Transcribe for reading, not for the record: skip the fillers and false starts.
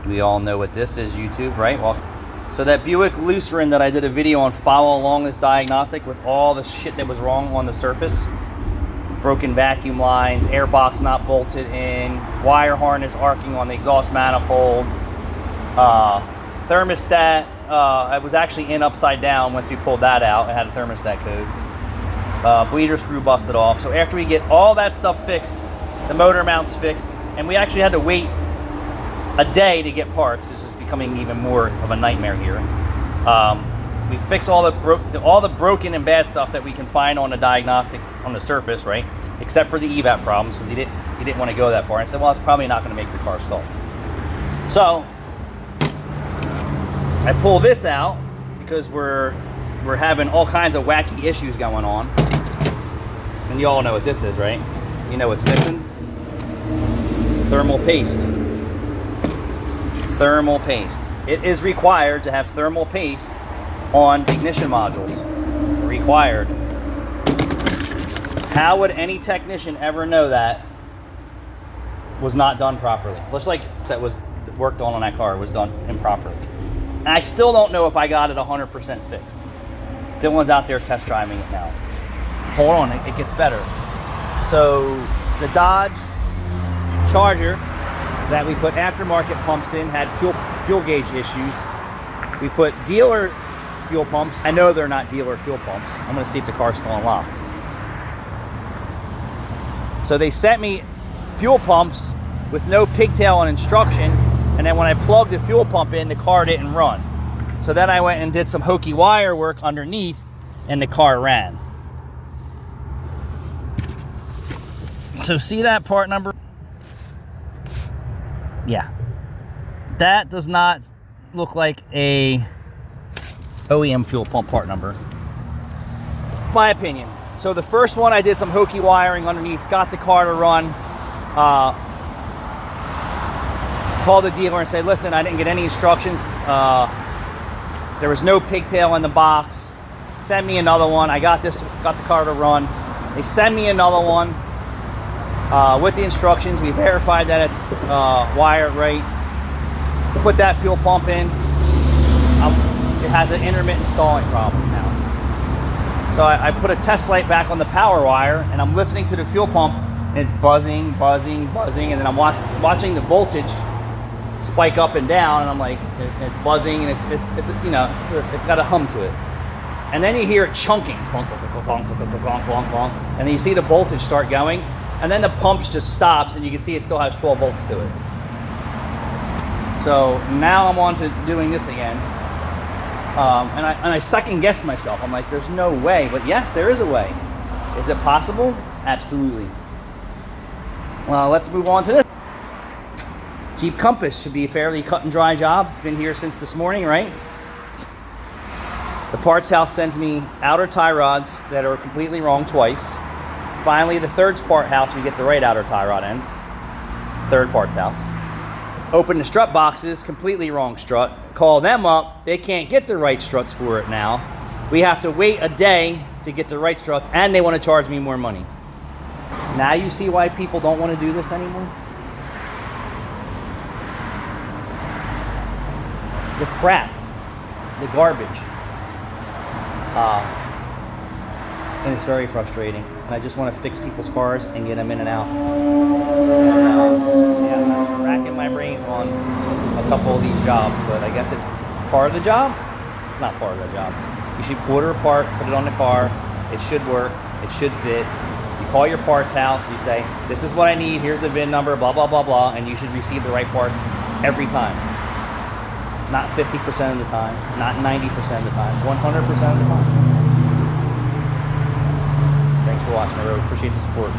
We all know what this is, YouTube, right? Well, so that Buick Lucerin that I did a video on, follow along this diagnostic with all the shit that was wrong on the surface. Broken vacuum lines, airbox not bolted in, wire harness arcing on the exhaust manifold, thermostat, it was actually in upside down once we pulled that out. It had a thermostat code. Bleeder screw busted off. So after we get all that stuff fixed, the motor mounts fixed, and we actually had to wait a day to get parts. This is becoming even more of a nightmare here. We fix all the broken and bad stuff that we can find on the diagnostic on the surface, right? Except for the EVAP problems, because he didn't want to go that far. I said, well, it's probably not going to make your car stall. So I pull this out because we're having all kinds of wacky issues going on. And you all know what this is, right? You know what's missing? Thermal paste. Thermal paste. It is required to have thermal paste on ignition modules. Required. How would any technician ever know that was not done properly? Looks like that was worked on that car was done improperly. And I still don't know if I got it 100% fixed. Dylan's out there test driving it now. Hold on, it gets better. So the Dodge Charger that we put aftermarket pumps in had fuel gauge issues. We put dealer fuel pumps. I know they're not dealer fuel pumps. I'm gonna see if the car's still unlocked. So they sent me fuel pumps with no pigtail and instruction, and then when I plugged the fuel pump in, the car didn't run. So then I went and did some hokey wire work underneath, and the car ran. So see that part number? Yeah. That does not look like a OEM fuel pump part number. My opinion. So the first one, I did some hokey wiring underneath, got the car to run, called the dealer and said, listen, I didn't get any instructions. There was no pigtail in the box. Send me another one. I got the car to run. They send me another one with the instructions. We verified that it's wired right. Put that fuel pump in. It has an intermittent stalling problem now. So I put a test light back on the power wire, and I'm listening to the fuel pump, and it's buzzing, buzzing, buzzing, and then I'm watching the voltage spike up and down, and I'm like, it's buzzing, and it's you know, it's got a hum to it. And then you hear it chunking, clonk, clonk, clonk, clonk, clonk, clonk, clonk, clonk, and then you see the voltage start going, and then the pump just stops, and you can see it still has 12 volts to it. So now I'm on to doing this again. And I second guessed myself. I'm like, there's no way. But yes, there is a way. Is it possible? Absolutely. Well, let's move on to this. Jeep Compass should be a fairly cut and dry job. It's been here since this morning, right? The parts house sends me outer tie rods that are completely wrong twice. Finally, the third part house, we get the right outer tie rod ends. Third parts house. Open the strut boxes, completely wrong strut. Call them up, they can't get the right struts for it now. We have to wait a day to get the right struts, and they want to charge me more money. Now you see why people don't want to do this anymore? The crap, the garbage. And it's very frustrating. And I just want to fix people's cars and get them in and out. I'm racking my brains on a couple of these jobs, but I guess it's part of the job. It's not part of the job. You should order a part, put it on the car. It should work. It should fit. You call your parts house. You say, this is what I need. Here's the VIN number, blah, blah, blah, blah. And you should receive the right parts every time. Not 50% of the time. Not 90% of the time. 100% of the time. Thanks for watching. I really appreciate the support.